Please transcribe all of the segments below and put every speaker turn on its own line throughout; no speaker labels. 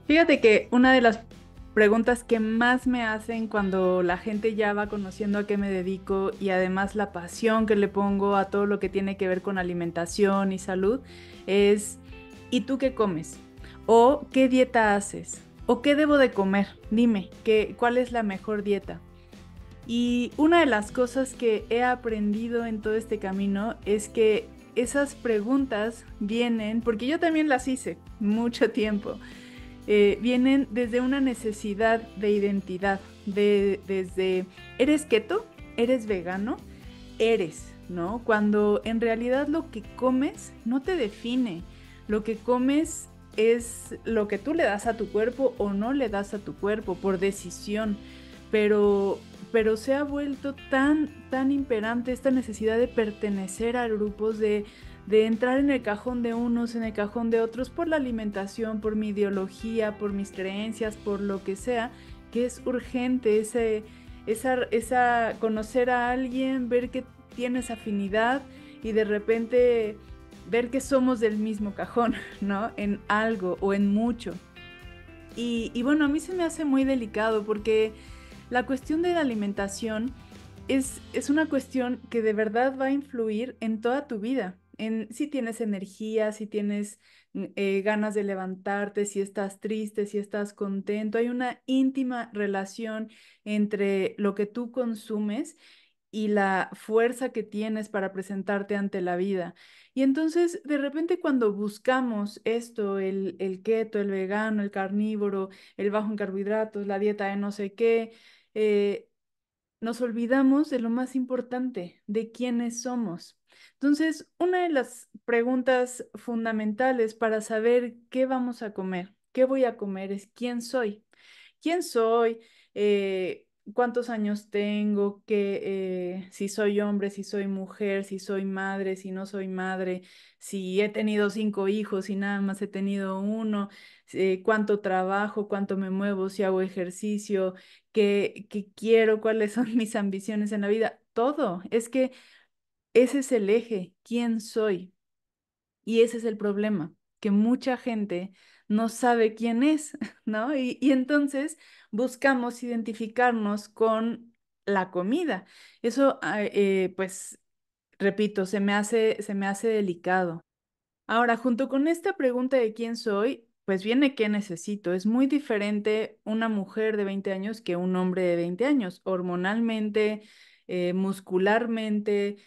Fíjate que una de las preguntas que más me hacen cuando la gente ya va conociendo a qué me dedico y además la pasión que le pongo a todo lo que tiene que ver con alimentación y salud es, ¿y tú qué comes? ¿O qué dieta haces? ¿O qué debo de comer? Dime, ¿cuál es la mejor dieta? Y una de las cosas que he aprendido en todo este camino es que esas preguntas vienen, porque yo también las hice mucho tiempo, vienen desde una necesidad de identidad, desde, ¿eres keto? ¿Eres vegano? Eres, ¿no? Cuando en realidad lo que comes no te define, lo que comes es lo que tú le das a tu cuerpo o no le das a tu cuerpo por decisión, pero, pero se ha vuelto tan imperante esta necesidad de pertenecer a grupos, de entrar en el cajón de unos, en el cajón de otros, por la alimentación, por mi ideología, por mis creencias, por lo que sea, que es urgente esa conocer a alguien, ver que tienes afinidad y de repente ver que somos del mismo cajón, ¿no? En algo o en mucho. Y bueno, a mí se me hace muy delicado porque la cuestión de la alimentación es una cuestión que de verdad va a influir en toda tu vida, en si tienes energía, si tienes ganas de levantarte, si estás triste, si estás contento. Hay una íntima relación entre lo que tú consumes y la fuerza que tienes para presentarte ante la vida. Y entonces, de repente, cuando buscamos esto, el keto, el vegano, el carnívoro, el bajo en carbohidratos, la dieta de no sé qué, eh, nos olvidamos de lo más importante, de quiénes somos. Entonces, una de las preguntas fundamentales para saber qué vamos a comer, qué voy a comer, es quién soy. ¿Quién soy? ¿Cuántos años tengo? Si soy hombre, si soy mujer, si soy madre, si no soy madre, si he tenido 5 hijos y nada más he tenido uno, cuánto trabajo, cuánto me muevo, si hago ejercicio, qué quiero, cuáles son mis ambiciones en la vida. Todo. Es que ese es el eje, quién soy. Y ese es el problema, que mucha gente no sabe quién es, ¿no? Y entonces buscamos identificarnos con la comida. Eso, pues, repito, se me hace delicado. Ahora, junto con esta pregunta de quién soy, pues viene qué necesito. Es muy diferente una mujer de 20 años que un hombre de 20 años, hormonalmente, muscularmente,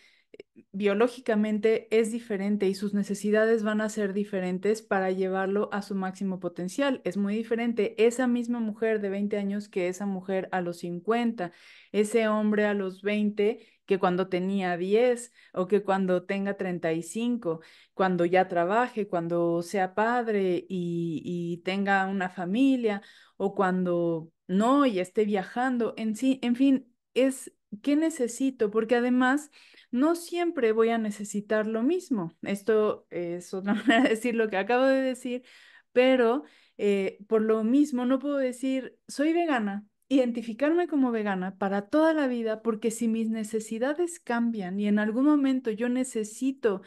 biológicamente es diferente y sus necesidades van a ser diferentes para llevarlo a su máximo potencial. Es muy diferente esa misma mujer de 20 años que esa mujer a los 50, ese hombre a los 20 que cuando tenía 10 o que cuando tenga 35, cuando ya trabaje, cuando sea padre y tenga una familia o cuando no y esté viajando. En sí, en fin, es qué necesito, porque además no siempre voy a necesitar lo mismo. Esto es otra manera de decir lo que acabo de decir, pero por lo mismo no puedo decir soy vegana, identificarme como vegana para toda la vida, porque si mis necesidades cambian y en algún momento yo necesito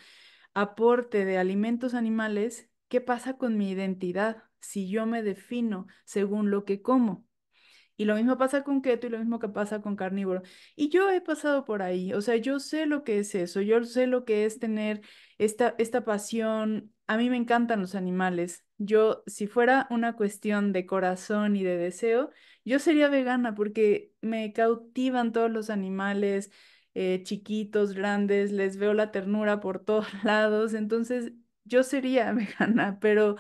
aporte de alimentos animales, ¿qué pasa con mi identidad si yo me defino según lo que como? Y lo mismo pasa con keto y lo mismo que pasa con carnívoro. Y yo he pasado por ahí, o sea, yo sé lo que es eso, yo sé lo que es tener esta pasión. A mí me encantan los animales. Yo, si fuera una cuestión de corazón y de deseo, yo sería vegana porque me cautivan todos los animales, chiquitos, grandes, les veo la ternura por todos lados, entonces yo sería vegana, pero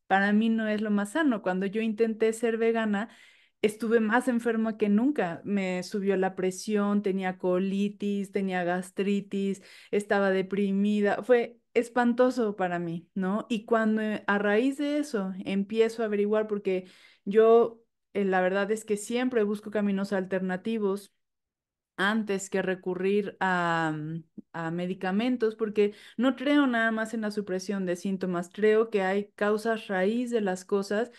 para mí no es lo más sano. Cuando yo intenté ser vegana, estuve más enferma que nunca. Me subió la presión, tenía colitis, tenía gastritis, estaba deprimida. Fue espantoso para mí, ¿no? Y cuando a raíz de eso empiezo a averiguar, porque yo, la verdad es que siempre busco caminos alternativos antes que recurrir a medicamentos, porque no creo nada más en la supresión de síntomas, creo que hay causas raíz de las cosas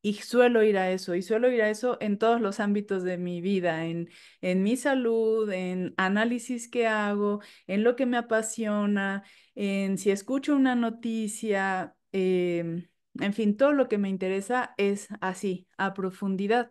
y suelo ir a eso, y suelo ir a eso en todos los ámbitos de mi vida, en mi salud, en análisis que hago, en lo que me apasiona, en si escucho una noticia. en fin, todo lo que me interesa es así, a profundidad.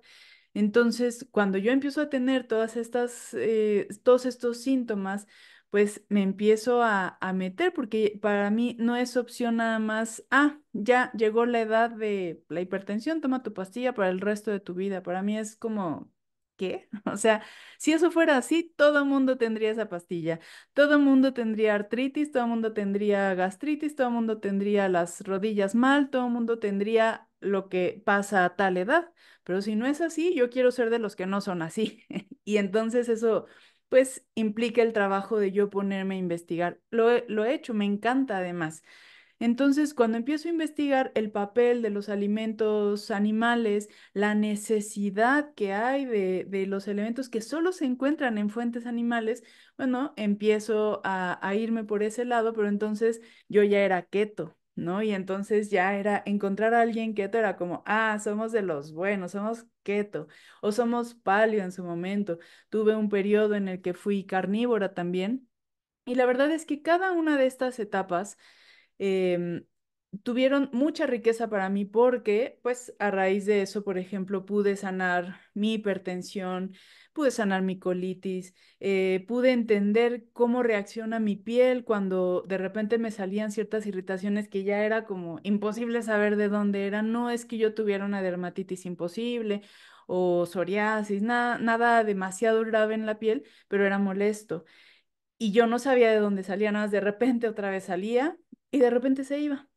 Entonces, cuando yo empiezo a tener todos estos síntomas, pues me empiezo a meter, porque para mí no es opción nada más, ya llegó la edad de la hipertensión, toma tu pastilla para el resto de tu vida. Para mí es como, ¿qué? O sea, si eso fuera así, todo el mundo tendría esa pastilla. Todo el mundo tendría artritis, todo el mundo tendría gastritis, todo el mundo tendría las rodillas mal, todo el mundo tendría lo que pasa a tal edad. Pero si no es así, yo quiero ser de los que no son así. Y entonces eso, pues, implica el trabajo de yo ponerme a investigar. Lo he hecho, me encanta además. Entonces, cuando empiezo a investigar el papel de los alimentos animales, la necesidad que hay de los elementos que solo se encuentran en fuentes animales, bueno, empiezo a irme por ese lado, pero entonces yo ya era keto, ¿no? Y entonces ya era encontrar a alguien keto, era como, somos de los buenos, somos keto, o somos paleo en su momento. Tuve un periodo en el que fui carnívora también. Y la verdad es que cada una de estas etapas em, tuvieron mucha riqueza para mí porque, pues, a raíz de eso, por ejemplo, pude sanar mi hipertensión, pude sanar mi colitis, pude entender cómo reacciona mi piel cuando de repente me salían ciertas irritaciones que ya era como imposible saber de dónde eran. No es que yo tuviera una dermatitis imposible o psoriasis, nada demasiado grave en la piel, pero era molesto y yo no sabía de dónde salía, nada más de repente otra vez salía y de repente se iba.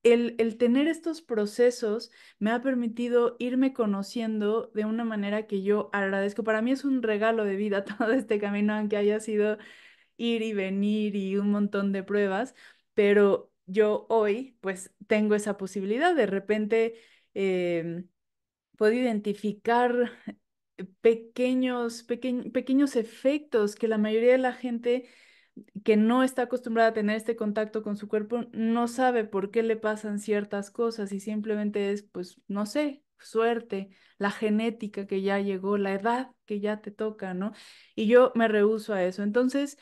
El tener estos procesos me ha permitido irme conociendo de una manera que yo agradezco. Para mí es un regalo de vida todo este camino, aunque haya sido ir y venir y un montón de pruebas, pero yo hoy pues tengo esa posibilidad. De repente puedo identificar pequeños efectos que la mayoría de la gente que no está acostumbrada a tener este contacto con su cuerpo no sabe por qué le pasan ciertas cosas y simplemente es, pues, no sé, suerte, la genética que ya llegó, la edad que ya te toca, ¿no? Y yo me rehúso a eso. Entonces,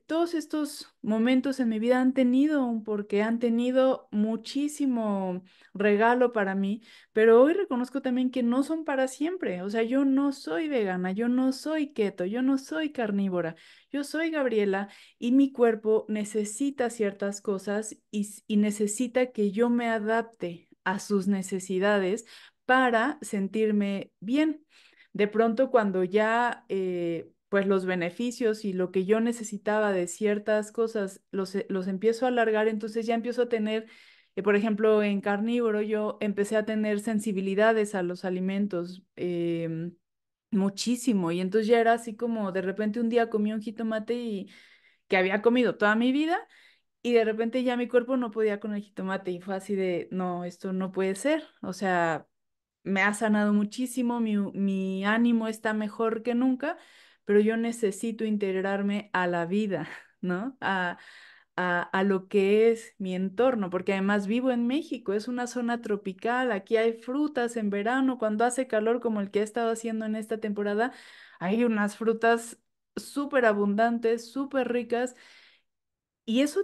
todos estos momentos en mi vida han tenido un porqué, han tenido muchísimo regalo para mí, pero hoy reconozco también que no son para siempre. O sea, yo no soy vegana, yo no soy keto, yo no soy carnívora. Yo soy Gabriela y mi cuerpo necesita ciertas cosas y necesita que yo me adapte a sus necesidades para sentirme bien. De pronto, cuando ya pues los beneficios y lo que yo necesitaba de ciertas cosas los empiezo a alargar, entonces ya empiezo a tener, por ejemplo, en carnívoro yo empecé a tener sensibilidades a los alimentos. Muchísimo. Y entonces ya era así como de repente un día comí un jitomate y que había comido toda mi vida y de repente ya mi cuerpo no podía con el jitomate y fue así de, no, esto no puede ser. O sea, me ha sanado muchísimo, mi ánimo está mejor que nunca, pero yo necesito integrarme a la vida, ¿no? A lo que es mi entorno, porque además vivo en México, es una zona tropical, aquí hay frutas en verano, cuando hace calor como el que ha estado haciendo en esta temporada, hay unas frutas súper abundantes, súper ricas, y eso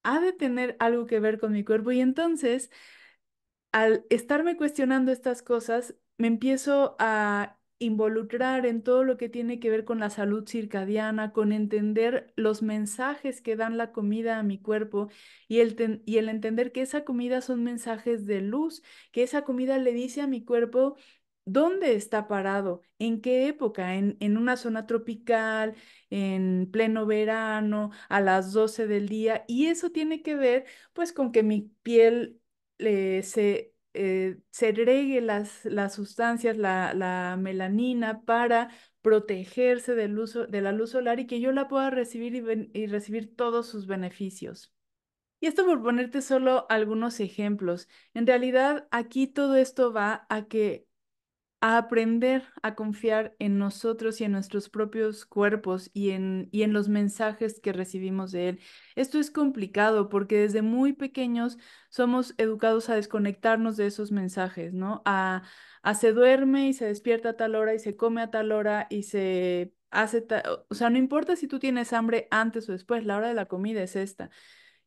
ha de tener algo que ver con mi cuerpo, y entonces al estarme cuestionando estas cosas, me empiezo a involucrar en todo lo que tiene que ver con la salud circadiana, con entender los mensajes que dan la comida a mi cuerpo y el entender que esa comida son mensajes de luz, que esa comida le dice a mi cuerpo dónde está parado, en qué época, en una zona tropical, en pleno verano, a las 12 del día. Y eso tiene que ver pues con que mi piel segregue las sustancias, la melanina para protegerse de la luz solar y que yo la pueda recibir y recibir todos sus beneficios. Y esto por ponerte solo algunos ejemplos. En realidad, aquí todo esto va a aprender a confiar en nosotros y en nuestros propios cuerpos y en los mensajes que recibimos de él. Esto es complicado porque desde muy pequeños somos educados a desconectarnos de esos mensajes, ¿no? A se duerme y se despierta a tal hora y se come a tal hora y o sea, no importa si tú tienes hambre antes o después, la hora de la comida es esta.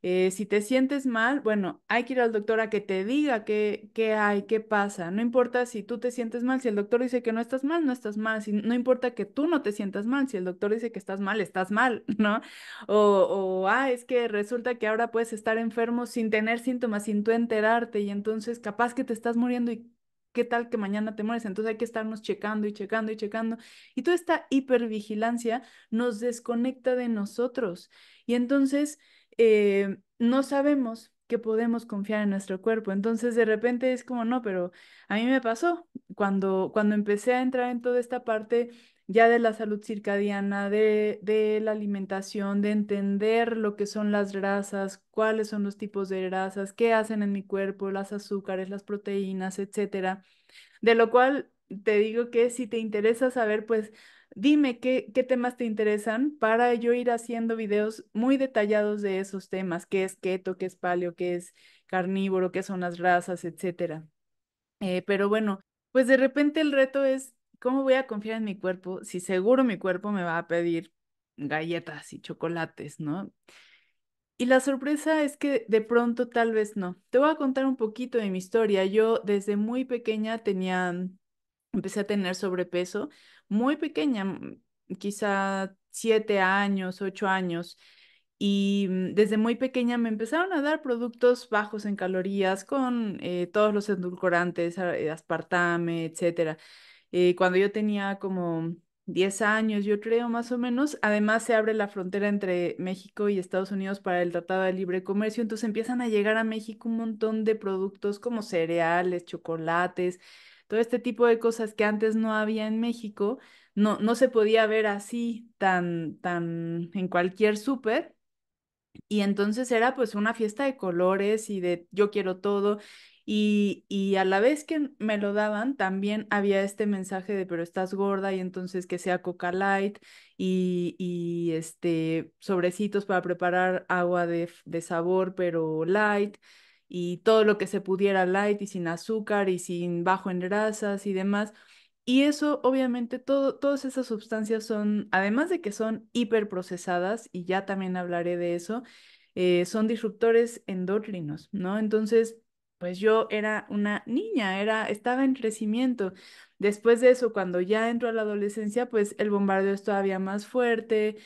Si te sientes mal, bueno, hay que ir al doctor a que te diga qué hay, qué pasa. No importa si tú te sientes mal, si el doctor dice que no estás mal, no estás mal. No importa que tú no te sientas mal, si el doctor dice que estás mal, ¿no? Es que resulta que ahora puedes estar enfermo sin tener síntomas, sin tú enterarte, y entonces capaz que te estás muriendo y qué tal que mañana te mueres. Entonces hay que estarnos checando y checando y checando. Y toda esta hipervigilancia nos desconecta de nosotros. Y entonces no sabemos que podemos confiar en nuestro cuerpo. Entonces de repente es como, no, pero a mí me pasó cuando empecé a entrar en toda esta parte ya de la salud circadiana, de la alimentación, de entender lo que son las grasas, cuáles son los tipos de grasas, qué hacen en mi cuerpo, las azúcares, las proteínas, etcétera. De lo cual te digo que si te interesa saber, pues dime qué temas te interesan para yo ir haciendo videos muy detallados de esos temas, qué es keto, qué es paleo, qué es carnívoro, qué son las grasas, etcétera. Pero bueno, pues de repente el reto es, ¿cómo voy a confiar en mi cuerpo si seguro mi cuerpo me va a pedir galletas y chocolates, ¿no? Y la sorpresa es que de pronto tal vez no. Te voy a contar un poquito de mi historia. Yo desde muy pequeña empecé a tener sobrepeso, muy pequeña, quizá 7 años, 8 años. Y desde muy pequeña me empezaron a dar productos bajos en calorías con todos los edulcorantes, aspartame, etcétera. Cuando yo tenía como 10 años, yo creo más o menos, además se abre la frontera entre México y Estados Unidos para el Tratado de Libre Comercio, entonces empiezan a llegar a México un montón de productos como cereales, chocolates, todo este tipo de cosas que antes no había en México, no se podía ver así tan en cualquier súper. Y entonces era pues una fiesta de colores y de yo quiero todo. Y a la vez que me lo daban, también había este mensaje de pero estás gorda y entonces que sea Coca Light y sobrecitos para preparar agua de sabor pero light y todo lo que se pudiera light y sin azúcar y sin bajo en grasas y demás. Y eso, obviamente, todas esas sustancias son, además de que son hiperprocesadas, y ya también hablaré de eso, son disruptores endocrinos, ¿no? Entonces, pues yo era una niña, estaba en crecimiento. Después de eso, cuando ya entro a la adolescencia, pues el bombardeo es todavía más fuerte,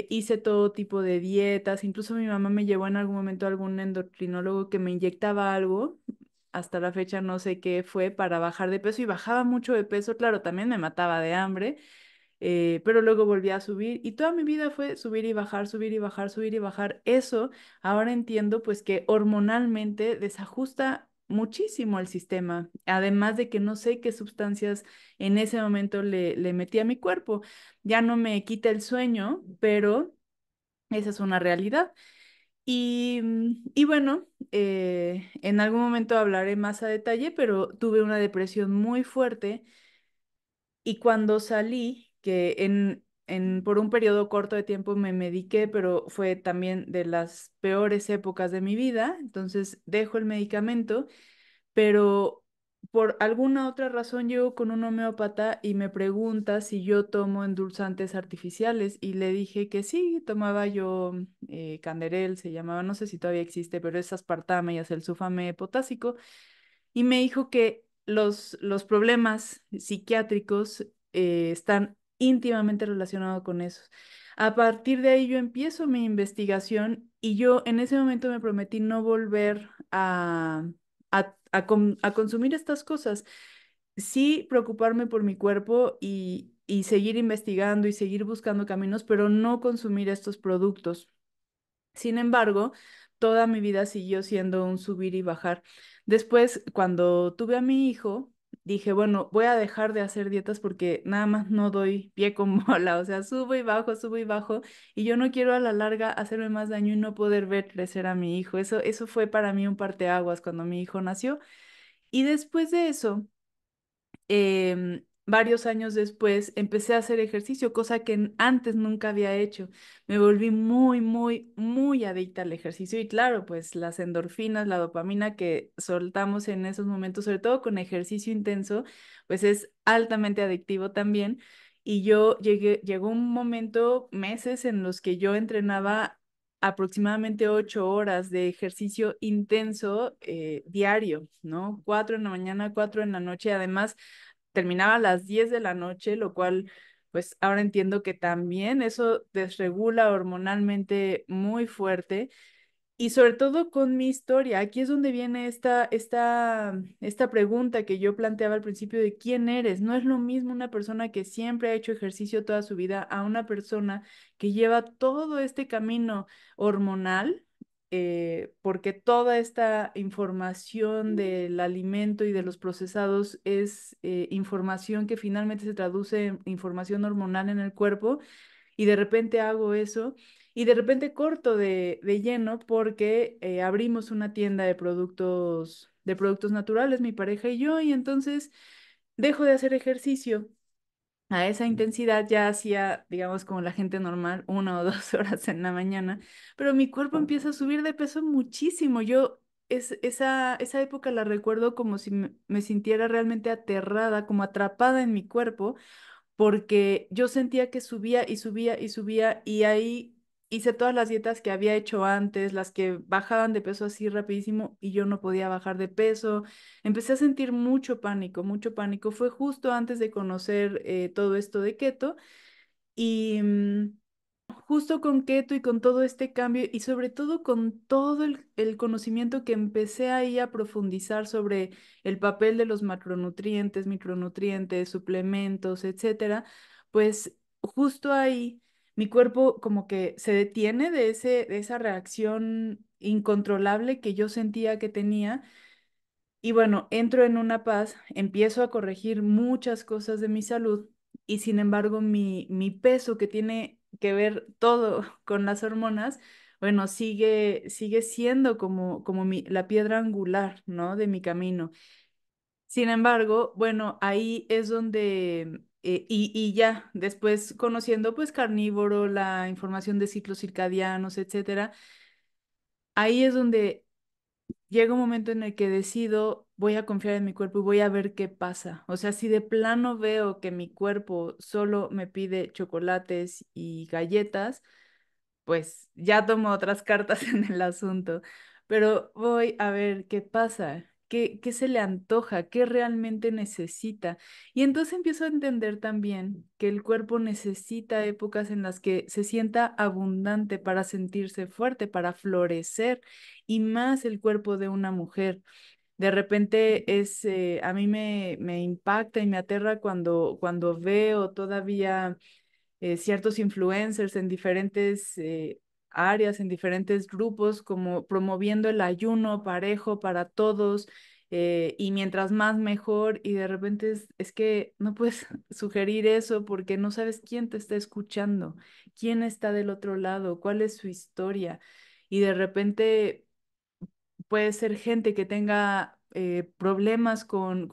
hice todo tipo de dietas, incluso mi mamá me llevó en algún momento a algún endocrinólogo que me inyectaba algo, hasta la fecha no sé qué fue, para bajar de peso y bajaba mucho de peso, claro, también me mataba de hambre, pero luego volví a subir y toda mi vida fue subir y bajar, subir y bajar, subir y bajar. Eso ahora entiendo pues que hormonalmente desajusta muchísimo el sistema, además de que no sé qué sustancias en ese momento le metí a mi cuerpo. Ya no me quita el sueño, pero esa es una realidad. Y bueno, en algún momento hablaré más a detalle, pero tuve una depresión muy fuerte y cuando salí, que por un periodo corto de tiempo me mediqué, pero fue también de las peores épocas de mi vida, entonces dejo el medicamento, pero por alguna otra razón llego con un homeópata y me pregunta si yo tomo endulzantes artificiales y le dije que sí, tomaba yo Canderel, se llamaba, no sé si todavía existe, pero es aspartame y es el sulfame potásico, y me dijo que los problemas psiquiátricos están íntimamente relacionados con eso. A partir de ahí yo empiezo mi investigación y yo en ese momento me prometí no volver a consumir estas cosas. Sí preocuparme por mi cuerpo y seguir investigando y seguir buscando caminos, pero no consumir estos productos. Sin embargo, toda mi vida siguió siendo un subir y bajar. Después, cuando tuve a mi hijo, dije, bueno, voy a dejar de hacer dietas porque nada más no doy pie con bola, o sea, subo y bajo, y yo no quiero a la larga hacerme más daño y no poder ver crecer a mi hijo. Eso fue para mí un parteaguas cuando mi hijo nació. Y después de eso, varios años después empecé a hacer ejercicio, cosa que antes nunca había hecho. Me volví muy, muy, muy adicta al ejercicio y claro, pues las endorfinas, la dopamina que soltamos en esos momentos, sobre todo con ejercicio intenso, pues es altamente adictivo también. Y llegó un momento, meses en los que yo entrenaba aproximadamente 8 horas de ejercicio intenso diario, ¿no? 4 en la mañana, 4 en la noche. Además, terminaba a las 10 de la noche, lo cual, pues ahora entiendo que también eso desregula hormonalmente muy fuerte. Y sobre todo con mi historia, aquí es donde viene esta pregunta que yo planteaba al principio de quién eres. No es lo mismo una persona que siempre ha hecho ejercicio toda su vida a una persona que lleva todo este camino hormonal, porque toda esta información del alimento y de los procesados es información que finalmente se traduce en información hormonal en el cuerpo y de repente hago eso y de repente corto de lleno porque abrimos una tienda de productos naturales, mi pareja y yo, y entonces dejo de hacer ejercicio. A esa intensidad ya hacía, digamos, como la gente normal, 1 o 2 horas en la mañana, pero mi cuerpo empieza a subir de peso muchísimo. Esa época la recuerdo como si me sintiera realmente aterrada, como atrapada en mi cuerpo porque yo sentía que subía y subía y subía y ahí hice todas las dietas que había hecho antes, las que bajaban de peso así rapidísimo y yo no podía bajar de peso. Empecé a sentir mucho pánico, mucho pánico. Fue justo antes de conocer todo esto de keto y justo con keto y con todo este cambio y sobre todo con todo el conocimiento que empecé ahí a profundizar sobre el papel de los macronutrientes, micronutrientes, suplementos, etcétera, pues justo ahí mi cuerpo como que se detiene de esa reacción incontrolable que yo sentía que tenía y bueno, entro en una paz, empiezo a corregir muchas cosas de mi salud y sin embargo mi peso que tiene que ver todo con las hormonas, bueno, sigue siendo como la piedra angular, ¿no? De mi camino. Sin embargo, bueno, ahí es donde, y ya después conociendo pues carnívoro, la información de ciclos circadianos, etcétera, ahí es donde llega un momento en el que decido, voy a confiar en mi cuerpo y voy a ver qué pasa. O sea, si de plano veo que mi cuerpo solo me pide chocolates y galletas, pues ya tomo otras cartas en el asunto. Pero voy a ver qué pasa, qué se le antoja, qué realmente necesita. Y entonces empiezo a entender también que el cuerpo necesita épocas en las que se sienta abundante para sentirse fuerte, para florecer, y más el cuerpo de una mujer. De repente a mí me impacta y me aterra cuando veo todavía ciertos influencers en diferentes áreas, en diferentes grupos, como promoviendo el ayuno parejo para todos, y mientras más mejor, y de repente es que no puedes sugerir eso porque no sabes quién te está escuchando, quién está del otro lado, cuál es su historia, y de repente puede ser gente que tenga problemas con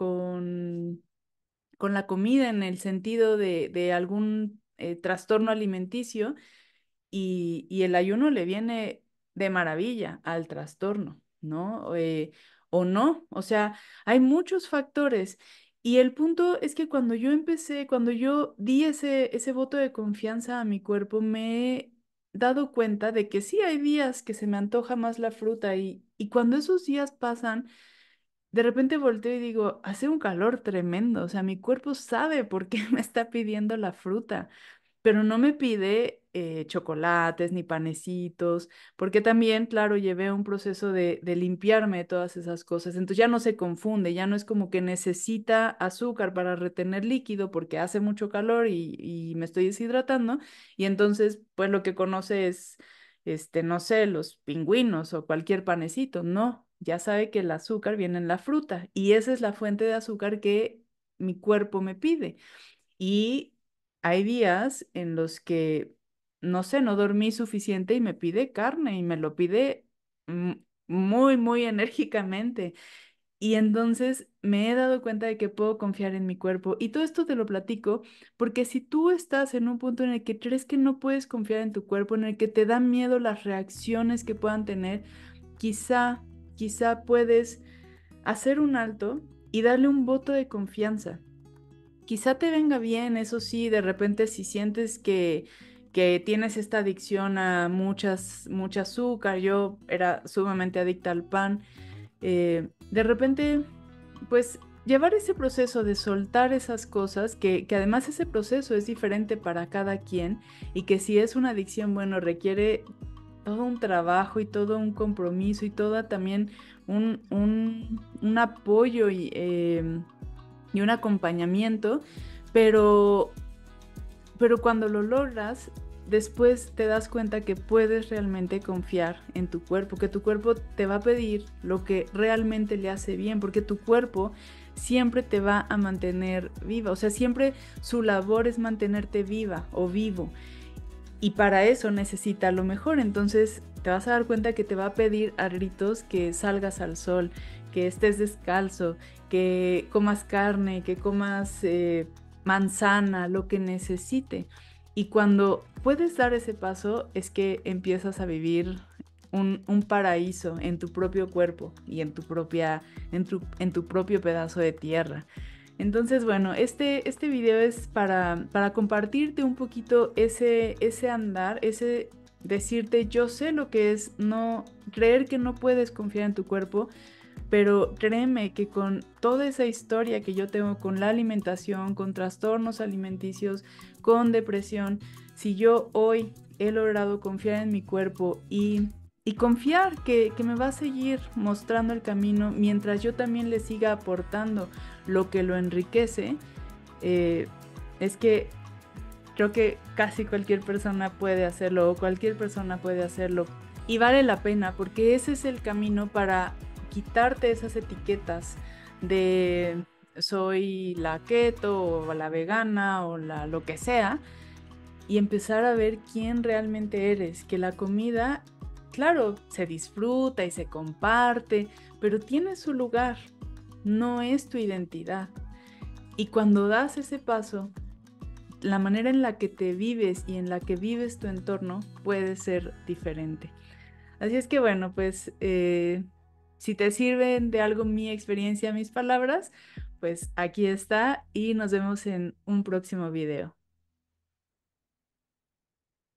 la comida en el sentido de algún trastorno alimenticio y el ayuno le viene de maravilla al trastorno, ¿no? O no, o sea, hay muchos factores. Y el punto es que cuando yo di ese voto de confianza a mi cuerpo, me he dado cuenta de que sí hay días que se me antoja más la fruta y cuando esos días pasan, de repente volteo y digo, hace un calor tremendo, o sea, mi cuerpo sabe por qué me está pidiendo la fruta, pero no me pide chocolates ni panecitos, porque también, claro, llevé un proceso de limpiarme de todas esas cosas, entonces ya no se confunde, ya no es como que necesita azúcar para retener líquido porque hace mucho calor y me estoy deshidratando, y entonces, pues lo que conoce es, no sé, los pingüinos o cualquier panecito, no, ya sabe que el azúcar viene en la fruta y esa es la fuente de azúcar que mi cuerpo me pide. Y hay días en los que, no sé, no dormí suficiente y me pide carne y me lo pide mm, muy, muy enérgicamente. Y entonces me he dado cuenta de que puedo confiar en mi cuerpo. Y todo esto te lo platico porque si tú estás en un punto en el que crees que no puedes confiar en tu cuerpo, en el que te dan miedo las reacciones que puedan tener, quizá, quizá puedes hacer un alto y darle un voto de confianza. Quizá te venga bien, eso sí, de repente si sientes que tienes esta adicción a mucha azúcar. Yo era sumamente adicta al pan. De repente, pues llevar ese proceso de soltar esas cosas, que además ese proceso es diferente para cada quien y que si es una adicción, bueno, requiere todo un trabajo y todo un compromiso y todo también un apoyo y un acompañamiento, pero cuando lo logras, después te das cuenta que puedes realmente confiar en tu cuerpo, que tu cuerpo te va a pedir lo que realmente le hace bien, porque tu cuerpo siempre te va a mantener viva, o sea, siempre su labor es mantenerte viva o vivo, y para eso necesita lo mejor. Entonces te vas a dar cuenta que te va a pedir a gritos que salgas al sol, que estés descalzo, que comas carne, que comas manzana, lo que necesite. Y cuando puedes dar ese paso es que empiezas a vivir un paraíso en tu propio cuerpo y en tu propio pedazo de tierra. Entonces, bueno, este video es para compartirte un poquito ese andar, ese decirte, yo sé lo que es no creer que no puedes confiar en tu cuerpo, pero créeme que con toda esa historia que yo tengo con la alimentación, con trastornos alimenticios, con depresión, si yo hoy he logrado confiar en mi cuerpo y confiar que me va a seguir mostrando el camino mientras yo también le siga aportando lo que lo enriquece, eh, es que creo que casi cualquier persona puede hacerlo o cualquier persona puede hacerlo y vale la pena porque ese es el camino para quitarte esas etiquetas de soy la keto o la vegana o la lo que sea y empezar a ver quién realmente eres, que la comida, claro, se disfruta y se comparte, pero tiene su lugar, no es tu identidad. Y cuando das ese paso, la manera en la que te vives y en la que vives tu entorno puede ser diferente. Así es que bueno, pues si te sirven de algo mi experiencia, mis palabras, pues aquí está y nos vemos en un próximo video.